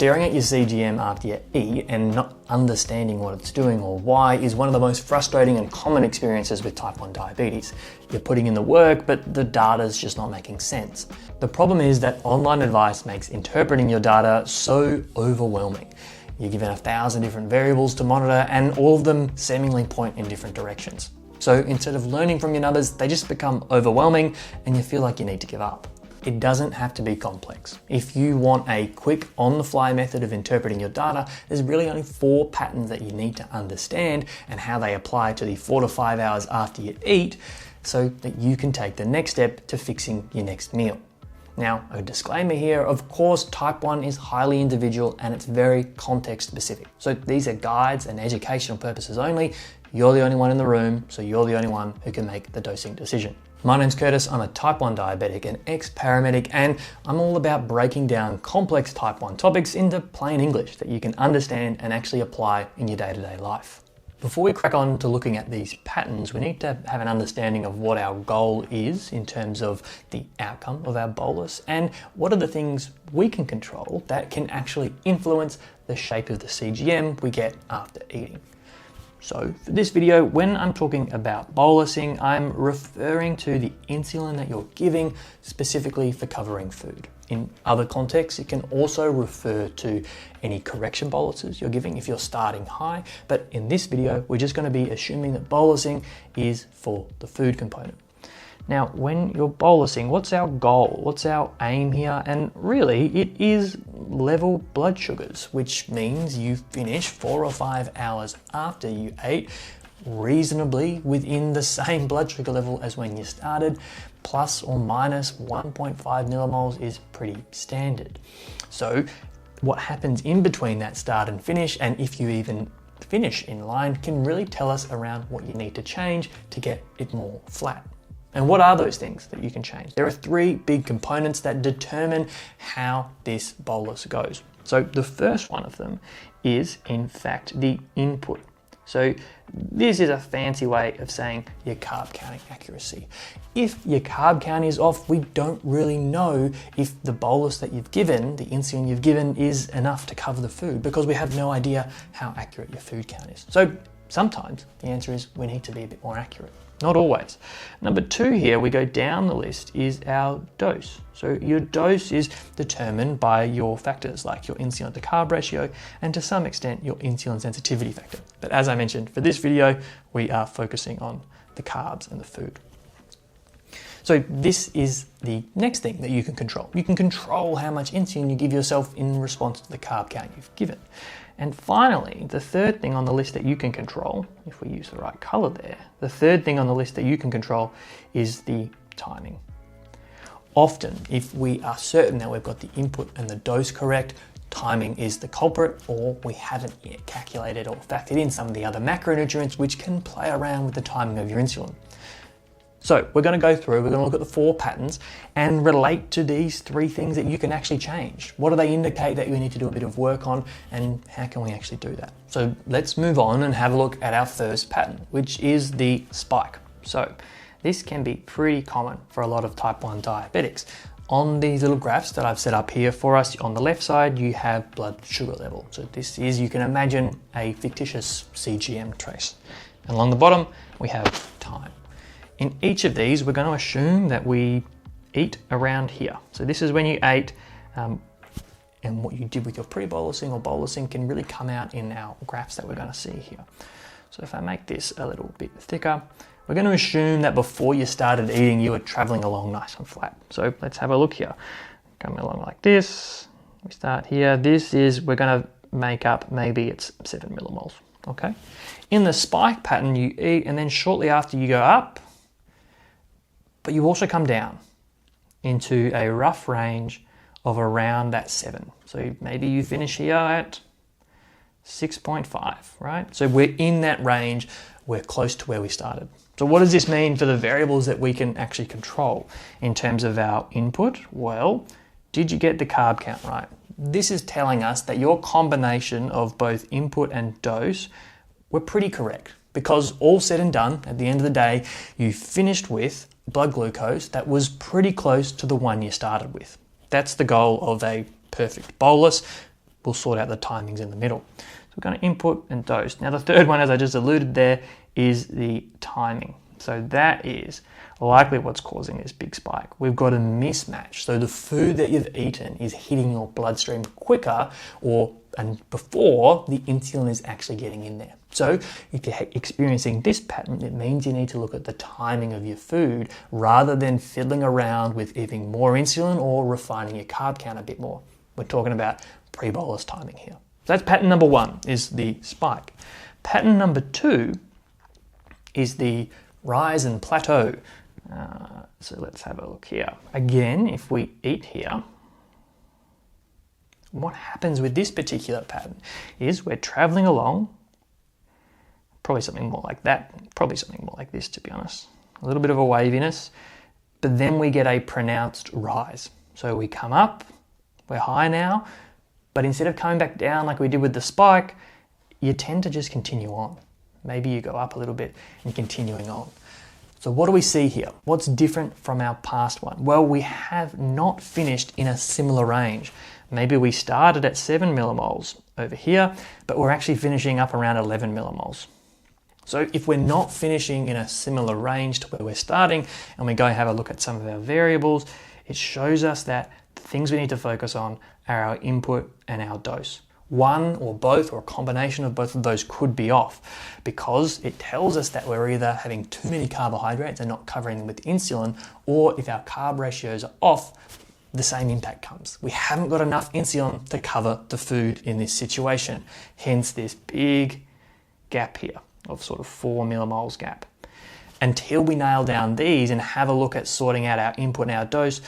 Staring at your CGM after you eat and not understanding what it's doing or why is one of the most frustrating and common experiences with type 1 diabetes. You're putting in the work, but the data's just not making sense. The problem is that online advice makes interpreting your data so overwhelming. You're given 1,000 different variables to monitor and all of them seemingly point in different directions. So instead of learning from your numbers, they just become overwhelming and you feel like you need to give up. It doesn't have to be complex. If you want a quick on-the-fly method of interpreting your data, there's really only 4 patterns that you need to understand and how they apply to the 4 to 5 hours after you eat so that you can take the next step to fixing your next meal. Now, a disclaimer here, of course, type 1 is highly individual and it's very context specific. So these are guides and educational purposes only. You're the only one in the room, so you're the only one who can make the dosing decision. My name's Curtis, I'm a type 1 diabetic and ex-paramedic, and I'm all about breaking down complex type 1 topics into plain English that you can understand and actually apply in your day-to-day life. Before we crack on to looking at these patterns, we need to have an understanding of what our goal is in terms of the outcome of our bolus and what are the things we can control that can actually influence the shape of the CGM we get after eating. So for this video, when I'm talking about bolusing, I'm referring to the insulin that you're giving specifically for covering food. In other contexts, it can also refer to any correction boluses you're giving if you're starting high. But in this video, we're just going to be assuming that bolusing is for the food component. Now, when you're bolusing, what's our goal? What's our aim here? And really, it is level blood sugars, which means you finish 4 or 5 hours after you ate reasonably within the same blood sugar level as when you started, plus or minus 1.5 millimoles is pretty standard. So what happens in between that start and finish, and if you even finish in line, can really tell us around what you need to change to get it more flat. And what are those things that you can change? There are 3 big components that determine how this bolus goes. So the first one of them is, in fact, the input. So this is a fancy way of saying your carb counting accuracy. If your carb count is off, we don't really know if the bolus that you've given, the insulin you've given, is enough to cover the food because we have no idea how accurate your food count is. So sometimes the answer is we need to be a bit more accurate. Not always. Number 2 here, we go down the list, is our dose. So your dose is determined by your factors like your insulin to carb ratio and to some extent your insulin sensitivity factor. But as I mentioned, for this video, we are focusing on the carbs and the food. So this is the next thing that you can control. You can control how much insulin you give yourself in response to the carb count you've given. And finally, the third thing on the list that you can control, if we use the right color there, the third thing on the list that you can control is the timing. Often, if we are certain that we've got the input and the dose correct, timing is the culprit, or we haven't yet calculated or factored in some of the other macronutrients which can play around with the timing of your insulin. So we're going to go through, we're going to look at the 4 patterns and relate to these 3 things that you can actually change. What do they indicate that you need to do a bit of work on, and how can we actually do that? So let's move on and have a look at our first pattern, which is the spike. So this can be pretty common for a lot of type 1 diabetics. On these little graphs that I've set up here for us, on the left side, you have blood sugar level. So this is, you can imagine, a fictitious CGM trace. And along the bottom, we have time. In each of these, we're going to assume that we eat around here. So this is when you ate, and what you did with your pre-bolusing or bolusing can really come out in our graphs that we're going to see here. So if I make this a little bit thicker, we're going to assume that before you started eating, you were traveling along nice and flat. So let's have a look here. Coming along like this, we start here. This is, we're going to make up, maybe it's 7 millimoles, okay? In the spike pattern, you eat, and then shortly after you go up, but you also come down into a rough range of around that 7. So maybe you finish here at 6.5, right? So we're in that range, we're close to where we started. So what does this mean for the variables that we can actually control in terms of our input? Well, did you get the carb count right? This is telling us that your combination of both input and dose were pretty correct, because all said and done, at the end of the day, you finished with blood glucose that was pretty close to the one you started with. That's the goal of a perfect bolus. we'll sort out the timings in the middle. So we're going to input and dose. Now the third one, as I just alluded there, is the timing. So that is likely what's causing this big spike. We've got a mismatch. So the food that you've eaten is hitting your bloodstream quicker and before the insulin is actually getting in there. So if you're experiencing this pattern, it means you need to look at the timing of your food rather than fiddling around with eating more insulin or refining your carb count a bit more. We're talking about pre-bolus timing here. So that's pattern number 1, is the spike. Pattern number 2 is the rise and plateau. So let's have a look here. Again, if we eat here, what happens with this particular pattern is we're traveling along, probably something more like that, probably something more like this, to be honest. A little bit of a waviness, but then we get a pronounced rise. So we come up, we're high now, but instead of coming back down like we did with the spike, you tend to just continue on. Maybe you go up a little bit and continuing on. So what do we see here? What's different from our past one? Well, we have not finished in a similar range. Maybe we started at 7 millimoles over here, but we're actually finishing up around 11 millimoles. So if we're not finishing in a similar range to where we're starting, and we go have a look at some of our variables, it shows us that the things we need to focus on are our input and our dose. One or both or a combination of both of those could be off because it tells us that we're either having too many carbohydrates and not covering them with insulin, or if our carb ratios are off, the same impact comes. We haven't got enough insulin to cover the food in this situation, hence this big gap here of sort of 4 millimoles gap. Until we nail down these and have a look at sorting out our input and our dose,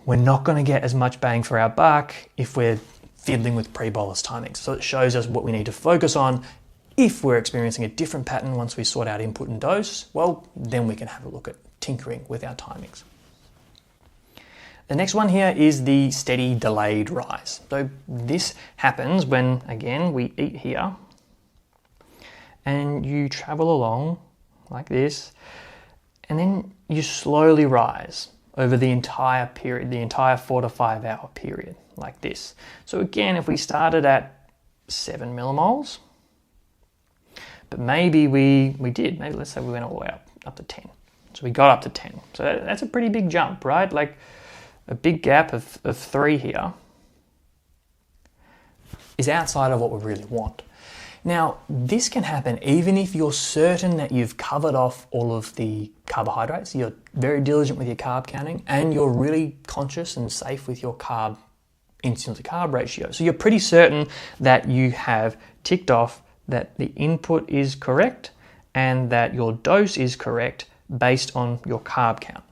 we're not going to get as much bang for our buck if we're fiddling with pre-bolus timings. So it shows us what we need to focus on. If we're experiencing a different pattern once we sort out input and dose, well, then we can have a look at tinkering with our timings. The next one here is the steady delayed rise. So this happens when, again, we eat here and you travel along like this, and then you slowly rise over the entire period, the entire 4 to 5 hour period like this. So again, if we started at 7 millimoles, but maybe maybe let's say we went all the way up to 10. So we got up to 10. So that's a pretty big jump, right? Like a big gap of 3 here is outside of what we really want. Now, this can happen even if you're certain that you've covered off all of the carbohydrates, you're very diligent with your carb counting, and you're really conscious and safe with your insulin to carb ratio. So you're pretty certain that you have ticked off that the input is correct and that your dose is correct based on your carb count.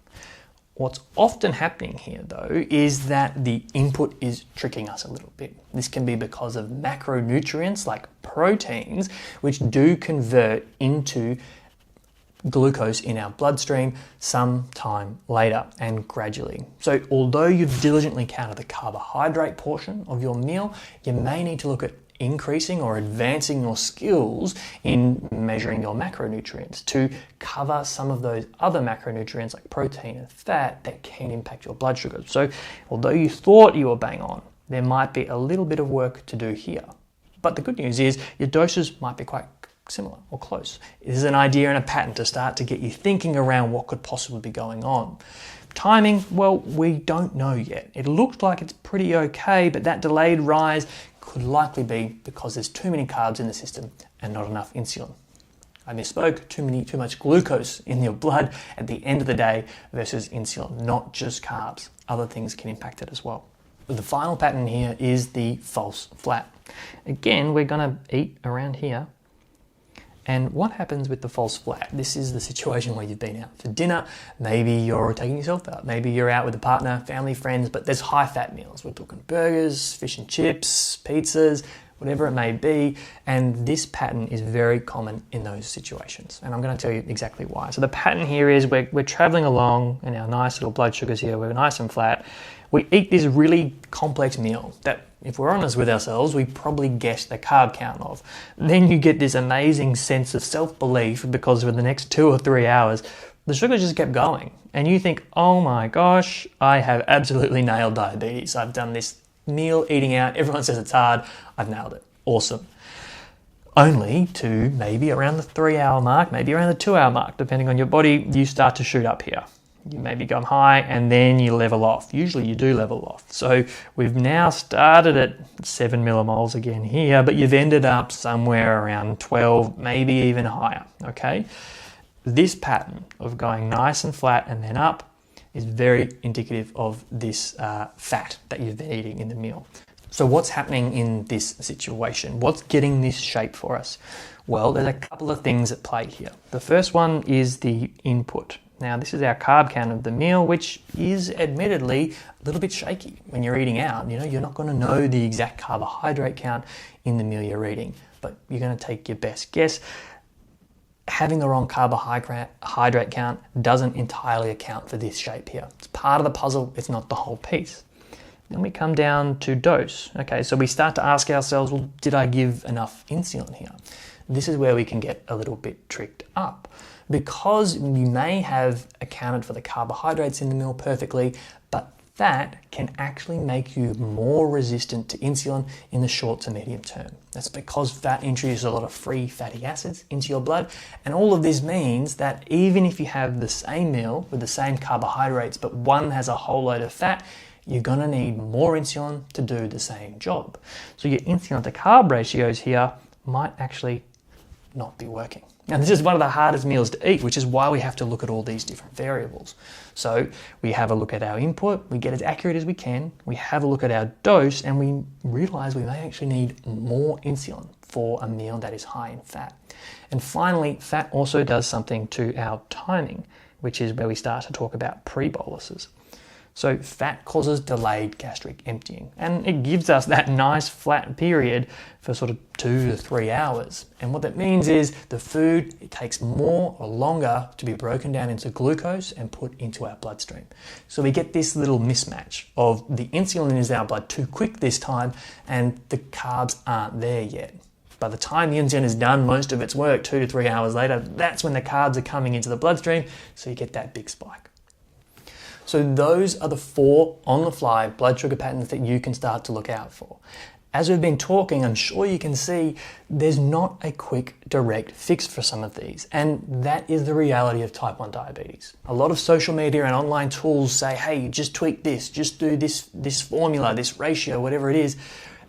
What's often happening here, though, is that the input is tricking us a little bit. This can be because of macronutrients like proteins, which do convert into glucose in our bloodstream sometime later and gradually. So although you've diligently counted the carbohydrate portion of your meal, you may need to look at increasing or advancing your skills in measuring your macronutrients to cover some of those other macronutrients like protein and fat that can impact your blood sugar. So although you thought you were bang on, there might be a little bit of work to do here. But the good news is your doses might be quite similar or close. This is an idea and a pattern to start to get you thinking around what could possibly be going on. Timing, well, we don't know yet. It looks like it's pretty okay, but that delayed rise could likely be because there's too many carbs in the system and not enough insulin. I misspoke, too much glucose in your blood at the end of the day versus insulin, not just carbs. Other things can impact it as well. The final pattern here is the false flat. Again, we're going to eat around here. And what happens with the false flat? This is the situation where you've been out for dinner, maybe you're taking yourself out, maybe you're out with a partner, family, friends, but there's high-fat meals. We're talking burgers, fish and chips, pizzas, whatever it may be, and this pattern is very common in those situations. And I'm going to tell you exactly why. So the pattern here is we're traveling along in our nice little blood sugars here, we're nice and flat. We eat this really complex meal that, if we're honest with ourselves, we probably guessed the carb count of. Then you get this amazing sense of self-belief because for the next 2 or 3 hours, the sugar just kept going. And you think, oh my gosh, I have absolutely nailed diabetes. I've done this meal, eating out, everyone says it's hard. I've nailed it. Awesome. Only to maybe around the 3-hour mark, maybe around the 2-hour mark, depending on your body, you start to shoot up here. You maybe go high and then you level off. Usually you do level off. So we've now started at 7 millimoles again here, but you've ended up somewhere around 12, maybe even higher, okay? This pattern of going nice and flat and then up is very indicative of this fat that you've been eating in the meal. So what's happening in this situation? What's getting this shape for us? Well, there's a couple of things at play here. The first one is the input. Now, this is our carb count of the meal, which is admittedly a little bit shaky when you're eating out. You know, you're not going to know the exact carbohydrate count in the meal you're eating, but you're going to take your best guess. Having the wrong carbohydrate count doesn't entirely account for this shape here. It's part of the puzzle, it's not the whole piece. Then we come down to dose. Okay, so we start to ask ourselves, well, did I give enough insulin here? This is where we can get a little bit tricked up, because you may have accounted for the carbohydrates in the meal perfectly, but that can actually make you more resistant to insulin in the short to medium term. That's because fat introduces a lot of free fatty acids into your blood, and all of this means that even if you have the same meal with the same carbohydrates, but one has a whole load of fat, you're going to need more insulin to do the same job. So your insulin to carb ratios here might actually not be working. Now, this is one of the hardest meals to eat, which is why we have to look at all these different variables. So we have a look at our input, we get as accurate as we can, we have a look at our dose, and we realize we may actually need more insulin for a meal that is high in fat. And finally, fat also does something to our timing, which is where we start to talk about pre-boluses. So fat causes delayed gastric emptying, and it gives us that nice flat period for sort of 2 to 3 hours. And what that means is the food, it takes more or longer to be broken down into glucose and put into our bloodstream. So we get this little mismatch of the insulin is in our blood too quick this time and the carbs aren't there yet. By the time the insulin has done most of its work 2 to 3 hours later, that's when the carbs are coming into the bloodstream, so you get that big spike. So those are the 4 on-the-fly blood sugar patterns that you can start to look out for. As we've been talking, I'm sure you can see there's not a quick, direct fix for some of these, and that is the reality of type 1 diabetes. A lot of social media and online tools say, hey, just tweak this, just do this formula, this ratio, whatever it is.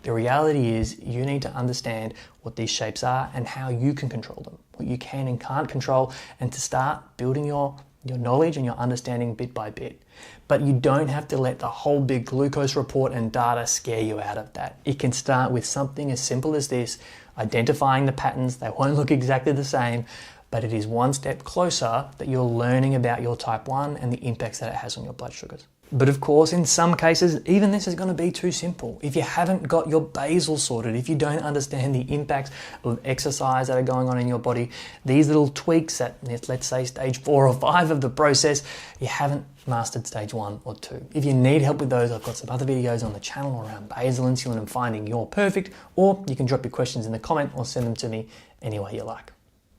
The reality is you need to understand what these shapes are and how you can control them, what you can and can't control, and to start building your knowledge and your understanding bit by bit. But you don't have to let the whole big glucose report and data scare you out of that. It can start with something as simple as this, identifying the patterns. They won't look exactly the same, but it is one step closer that you're learning about your type 1 and the impacts that it has on your blood sugars. But of course, in some cases, even this is going to be too simple. If you haven't got your basal sorted, if you don't understand the impacts of exercise that are going on in your body, these little tweaks at, let's say, stage 4 or 5 of the process, you haven't mastered stage 1 or 2. If you need help with those, I've got some other videos on the channel around basal insulin and finding your perfect, or you can drop your questions in the comment or send them to me any way you like.